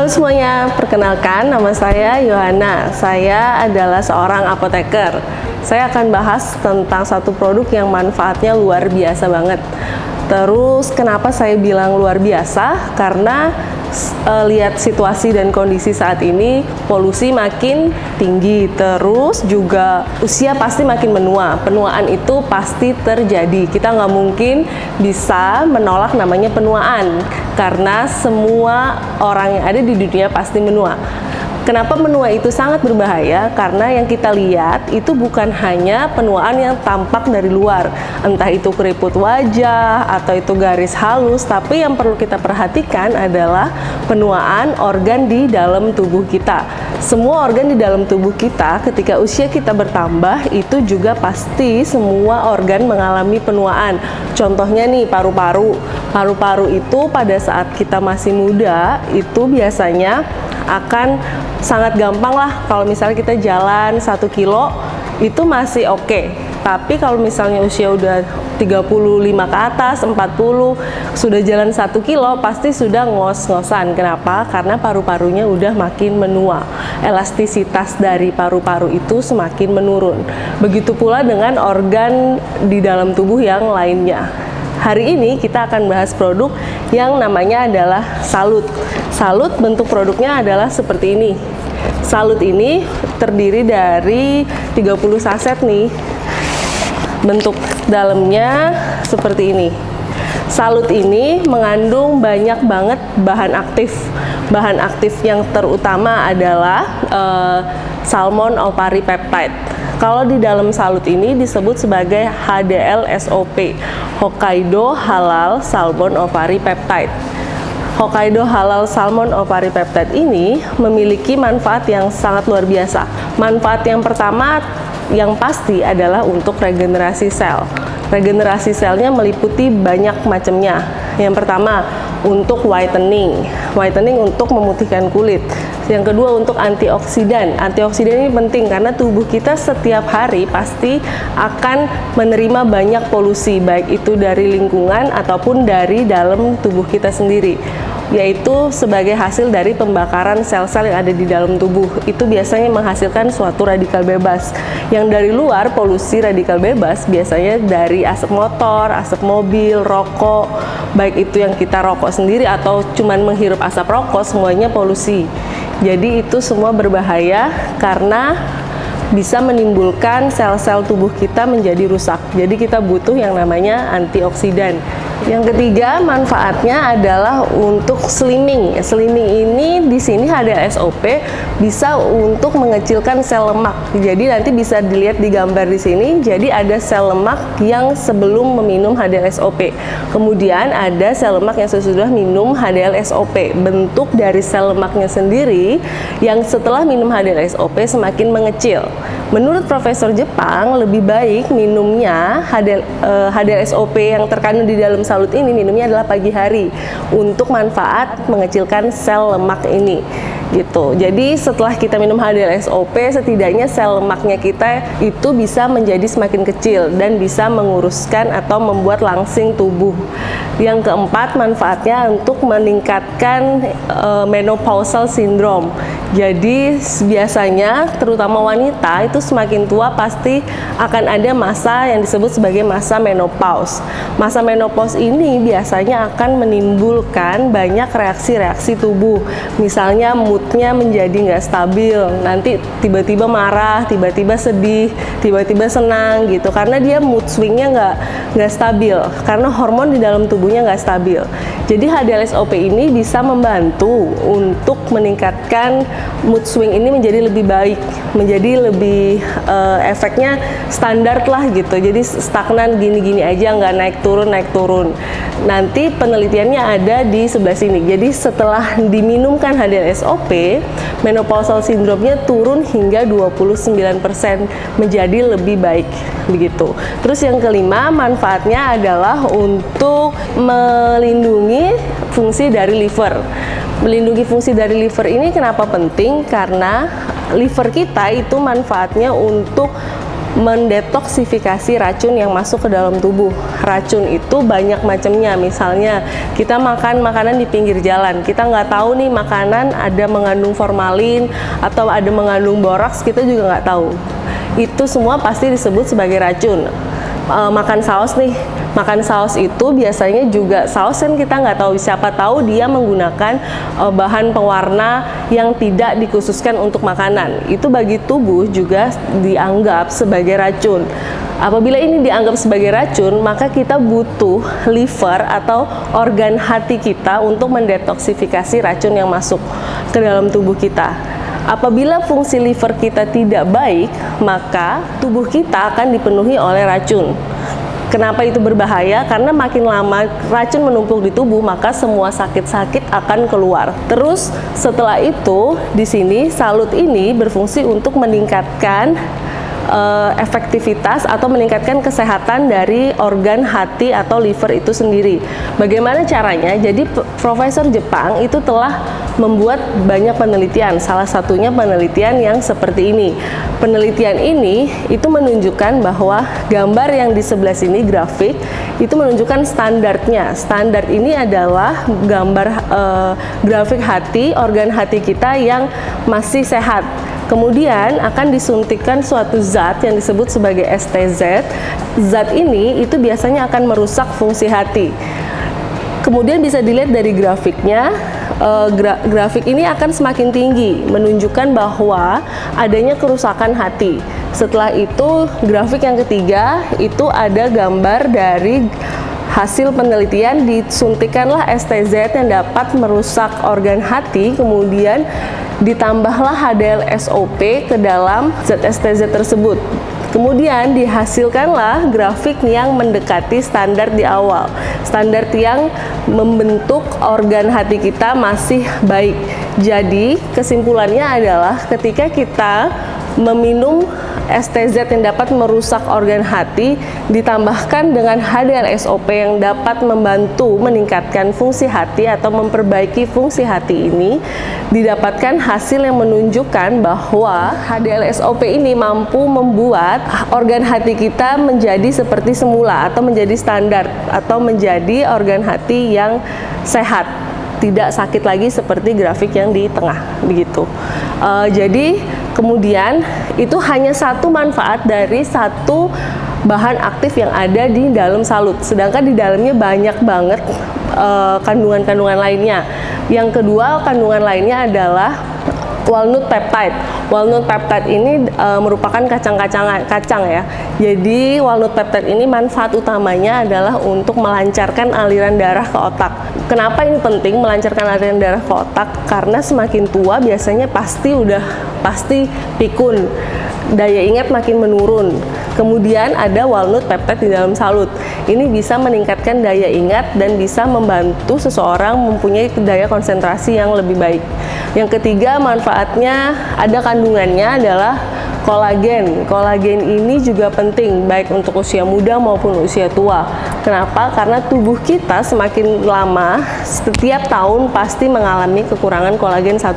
Halo semuanya, perkenalkan nama saya Yohana. Saya adalah seorang apoteker. Saya akan bahas tentang satu produk yang manfaatnya luar biasa banget. Terus kenapa saya bilang luar biasa? Karena lihat situasi dan kondisi saat ini, polusi makin tinggi, terus juga usia pasti makin menua. Penuaan itu pasti terjadi. Kita nggak mungkin bisa menolak namanya penuaan, karena semua orang yang ada di dunia pasti menua. Kenapa menua itu sangat berbahaya? Karena yang kita lihat itu bukan hanya penuaan yang tampak dari luar, entah itu keriput wajah atau itu garis halus, tapi yang perlu kita perhatikan adalah penuaan organ di dalam tubuh kita. Semua organ di dalam tubuh kita ketika usia kita bertambah itu juga pasti semua organ mengalami penuaan. Contohnya nih paru-paru. Paru-paru itu pada saat kita masih muda itu biasanya akan sangat gampang lah kalau misalnya kita jalan 1 kilo itu masih oke. Tapi kalau misalnya usia udah 35 ke atas, 40, sudah jalan 1 kilo pasti sudah ngos-ngosan. Kenapa? Karena paru-parunya udah makin menua. Elastisitas dari paru-paru itu semakin menurun. Begitu pula dengan organ di dalam tubuh yang lainnya. Hari ini kita akan bahas produk yang namanya adalah Salut. Salut bentuk produknya adalah seperti ini. Salut ini terdiri dari 30 saset nih. Bentuk dalamnya seperti ini. Salut ini mengandung banyak banget bahan aktif. Bahan aktif yang terutama adalah salmon ovary peptide. Kalau di dalam Salut ini disebut sebagai HDL-SOP, Hokkaido Halal Salmon Ovary Peptide. Hokkaido Halal Salmon Ovary Peptide ini memiliki manfaat yang sangat luar biasa. Manfaat yang pertama yang pasti adalah untuk regenerasi sel. Regenerasi selnya meliputi banyak macamnya. Yang pertama, untuk whitening. Whitening untuk memutihkan kulit. Yang kedua, untuk antioksidan. Antioksidan ini penting karena tubuh kita setiap hari pasti akan menerima banyak polusi, baik itu dari lingkungan ataupun dari dalam tubuh kita sendiri, yaitu sebagai hasil dari pembakaran sel-sel yang ada di dalam tubuh. Itu biasanya menghasilkan suatu radikal bebas. Yang dari luar, polusi radikal bebas biasanya dari asap motor, asap mobil, rokok, baik itu yang kita rokok sendiri atau cuman menghirup asap rokok, semuanya polusi. Jadi itu semua berbahaya karena bisa menimbulkan sel-sel tubuh kita menjadi rusak. Jadi kita butuh yang namanya antioksidan. Yang ketiga, manfaatnya adalah untuk slimming. Slimming ini di sini HDL-SOP bisa untuk mengecilkan sel lemak. Jadi nanti bisa dilihat di gambar di sini. Jadi ada sel lemak yang sebelum meminum HDL-SOP. Kemudian ada sel lemak yang sesudah minum HDL-SOP. Bentuk dari sel lemaknya sendiri yang setelah minum HDL-SOP semakin mengecil. Menurut Profesor Jepang, lebih baik minumnya HDL-SOP yang terkandung di dalam Salut ini minumnya adalah pagi hari untuk manfaat mengecilkan sel lemak ini gitu. Jadi setelah kita minum HDL-SOP, setidaknya sel lemaknya kita itu bisa menjadi semakin kecil dan bisa menguruskan atau membuat langsing tubuh. Yang keempat, manfaatnya untuk meningkatkan menopausal syndrome. Jadi biasanya terutama wanita itu semakin tua pasti akan ada masa yang disebut sebagai masa menopause. Masa menopause ini biasanya akan menimbulkan banyak reaksi-reaksi tubuh. Misalnya moodnya menjadi nggak stabil, nanti tiba-tiba marah, tiba-tiba sedih, tiba-tiba senang gitu. Karena dia mood swingnya nggak stabil, karena hormon di dalam tubuhnya nggak stabil. Jadi HDL-SOP ini bisa membantu untuk meningkatkan mood swing ini menjadi lebih baik, menjadi lebih efeknya standar lah gitu. Jadi stagnan gini-gini aja, nggak naik turun. Nanti penelitiannya ada di sebelah sini. Jadi setelah diminumkan HDL-SOP, menopausal syndrome-nya turun hingga 29% menjadi lebih baik begitu. Terus yang kelima, manfaatnya adalah untuk melindungi fungsi dari liver. Melindungi fungsi dari liver ini kenapa penting? Karena liver kita itu manfaatnya untuk mendetoksifikasi racun yang masuk ke dalam tubuh. Racun itu banyak macamnya, misalnya kita makan makanan di pinggir jalan, kita nggak tahu nih makanan ada mengandung formalin atau ada mengandung boraks, kita juga nggak tahu. Itu semua pasti disebut sebagai racun. Makan saus nih, makan saus itu biasanya juga saus kan kita nggak tahu, siapa tahu dia menggunakan bahan pewarna yang tidak dikhususkan untuk makanan. Itu bagi tubuh juga dianggap sebagai racun. Apabila ini dianggap sebagai racun, maka kita butuh liver atau organ hati kita untuk mendetoksifikasi racun yang masuk ke dalam tubuh kita. Apabila fungsi liver kita tidak baik, maka tubuh kita akan dipenuhi oleh racun. Kenapa itu berbahaya? Karena makin lama racun menumpuk di tubuh, maka semua sakit-sakit akan keluar. Terus setelah itu, di sini salut ini berfungsi untuk meningkatkan efektivitas atau meningkatkan kesehatan dari organ hati atau liver itu sendiri. Bagaimana caranya? Jadi Profesor Jepang itu telah membuat banyak penelitian, salah satunya penelitian yang seperti ini. Penelitian ini itu menunjukkan bahwa gambar yang di sebelah sini, grafik, itu menunjukkan standarnya. Standar ini adalah gambar grafik hati, organ hati kita yang masih sehat. Kemudian akan disuntikkan suatu zat yang disebut sebagai STZ. Zat ini itu biasanya akan merusak fungsi hati. Kemudian bisa dilihat dari grafiknya, grafik ini akan semakin tinggi, menunjukkan bahwa adanya kerusakan hati. Setelah itu, grafik yang ketiga itu ada gambar dari hasil penelitian, disuntikanlah STZ yang dapat merusak organ hati, kemudian ditambahlah HDL-SOP ke dalam zat STZ tersebut. Kemudian dihasilkanlah grafik yang mendekati standar di awal. Standar yang membentuk organ hati kita masih baik. Jadi kesimpulannya adalah ketika kita meminum STZ yang dapat merusak organ hati ditambahkan dengan HDL-SOP yang dapat membantu meningkatkan fungsi hati atau memperbaiki fungsi hati ini, didapatkan hasil yang menunjukkan bahwa HDL-SOP ini mampu membuat organ hati kita menjadi seperti semula atau menjadi standar atau menjadi organ hati yang sehat, tidak sakit lagi seperti grafik yang di tengah begitu. Jadi kemudian itu hanya satu manfaat dari satu bahan aktif yang ada di dalam salut, sedangkan di dalamnya banyak banget kandungan-kandungan lainnya. Yang kedua, kandungan lainnya adalah walnut peptide. Walnut peptide ini merupakan kacang ya. Jadi walnut peptide ini manfaat utamanya adalah untuk melancarkan aliran darah ke otak. Kenapa ini penting melancarkan aliran darah ke otak? Karena semakin tua biasanya pasti pikun, daya ingat makin menurun. Kemudian ada walnut peptide di dalam salut. Ini bisa meningkatkan daya ingat dan bisa membantu seseorang mempunyai daya konsentrasi yang lebih baik. Yang ketiga, manfaatnya ada kandungannya adalah kolagen. Kolagen ini juga penting baik untuk usia muda maupun usia tua. Kenapa? Karena tubuh kita semakin lama setiap tahun pasti mengalami kekurangan kolagen 1%.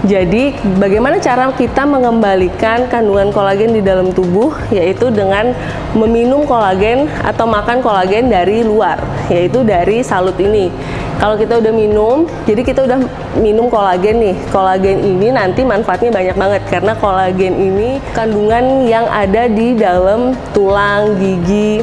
Jadi bagaimana cara kita mengembalikan kandungan kolagen di dalam tubuh? Yaitu dengan meminum kolagen atau makan kolagen dari luar, yaitu dari salut ini. Kalau kita udah minum, jadi kita udah minum kolagen nih. Kolagen ini nanti manfaatnya banyak banget karena kolagen ini kandungan yang ada di dalam tulang, gigi,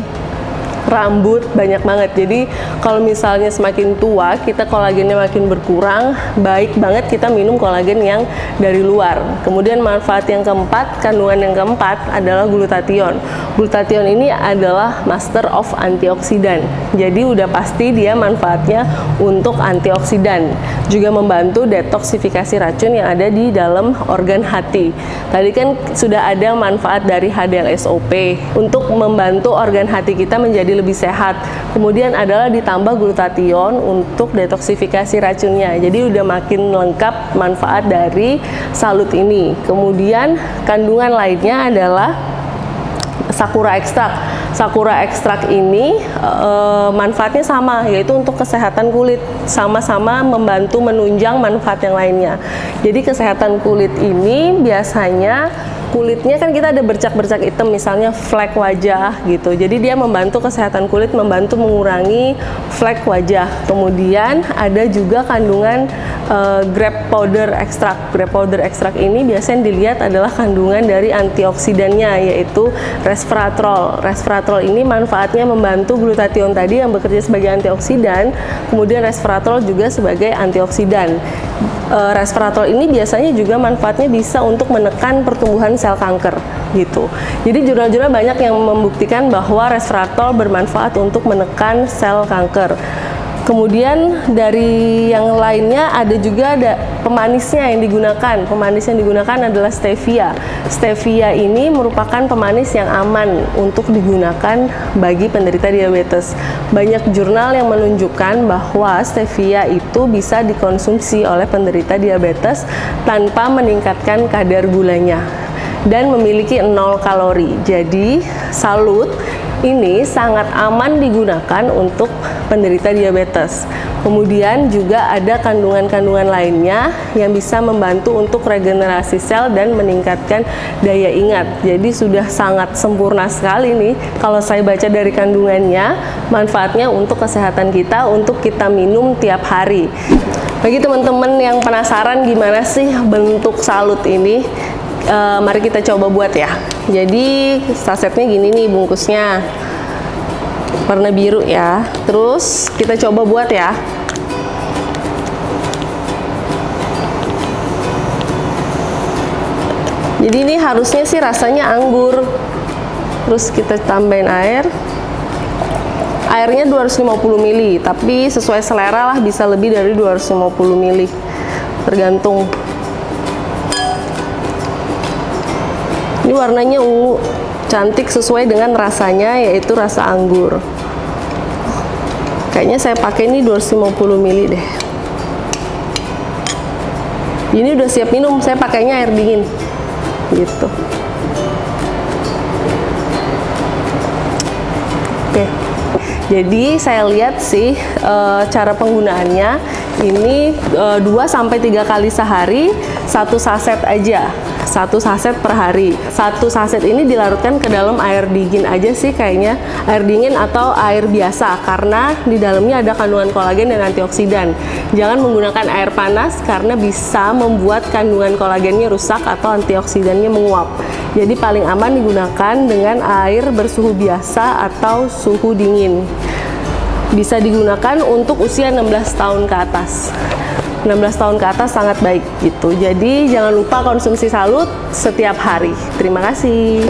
rambut, banyak banget. Jadi kalau misalnya semakin tua kita kolagennya makin berkurang, baik banget kita minum kolagen yang dari luar. Kemudian manfaat yang keempat, kandungan yang keempat adalah glutathione. Glutathione ini adalah master of antioksidan. Jadi udah pasti dia manfaatnya untuk antioksidan, juga membantu detoksifikasi racun yang ada di dalam organ hati. Tadi kan sudah ada manfaat dari HDL-SOP untuk membantu organ hati kita menjadi lebih sehat. Kemudian adalah ditambah glutathione untuk detoksifikasi racunnya. Jadi udah makin lengkap manfaat dari salut ini. Kemudian kandungan lainnya adalah sakura ekstrak. Sakura ekstrak ini manfaatnya sama, yaitu untuk kesehatan kulit, sama-sama membantu menunjang manfaat yang lainnya. Jadi kesehatan kulit ini biasanya kulitnya kan kita ada bercak-bercak hitam, misalnya flek wajah gitu. Jadi dia membantu kesehatan kulit, membantu mengurangi flek wajah. Kemudian ada juga kandungan grape powder extract. Grape powder extract ini biasanya dilihat adalah kandungan dari antioksidannya, yaitu resveratrol. Resveratrol ini manfaatnya membantu glutathione tadi yang bekerja sebagai antioksidan, kemudian resveratrol juga sebagai antioksidan. Resveratrol ini biasanya juga manfaatnya bisa untuk menekan pertumbuhan sel kanker gitu. Jadi jurnal-jurnal banyak yang membuktikan bahwa resveratrol bermanfaat untuk menekan sel kanker. Kemudian dari yang lainnya ada juga pemanisnya yang digunakan. Pemanis yang digunakan adalah stevia. Stevia ini merupakan pemanis yang aman untuk digunakan bagi penderita diabetes. Banyak jurnal yang menunjukkan bahwa stevia itu bisa dikonsumsi oleh penderita diabetes tanpa meningkatkan kadar gulanya dan memiliki 0 kalori. Jadi salut ini sangat aman digunakan untuk penderita diabetes. Kemudian juga ada kandungan-kandungan lainnya yang bisa membantu untuk regenerasi sel dan meningkatkan daya ingat. Jadi sudah sangat sempurna sekali nih kalau saya baca dari kandungannya, manfaatnya untuk kesehatan kita, untuk kita minum tiap hari. Bagi teman-teman yang penasaran gimana sih bentuk salut ini, mari kita coba buat ya. Jadi sasetnya gini nih bungkusnya, warna biru ya. Terus kita coba buat ya. Jadi ini harusnya sih rasanya anggur. Terus kita tambahin air. Airnya 250 ml, tapi sesuai selera lah, bisa lebih dari 250 ml. Tergantung. Ini warnanya ungu, cantik sesuai dengan rasanya, yaitu rasa anggur. Kayaknya saya pakai ini 250 ml deh. Ini udah siap minum, saya pakainya air dingin gitu. Oke. Jadi saya lihat sih cara penggunaannya ini 2-3 kali sehari, 1 saset aja. 1 saset per hari. 1 saset ini dilarutkan ke dalam air dingin aja sih kayaknya, air dingin atau air biasa, karena di dalamnya ada kandungan kolagen dan antioksidan. Jangan menggunakan air panas karena bisa membuat kandungan kolagennya rusak atau antioksidannya menguap. Jadi paling aman digunakan dengan air bersuhu biasa atau suhu dingin. Bisa digunakan untuk usia 16 tahun ke atas. 16 tahun ke atas sangat baik gitu. Jadi jangan lupa konsumsi salut setiap hari. Terima kasih.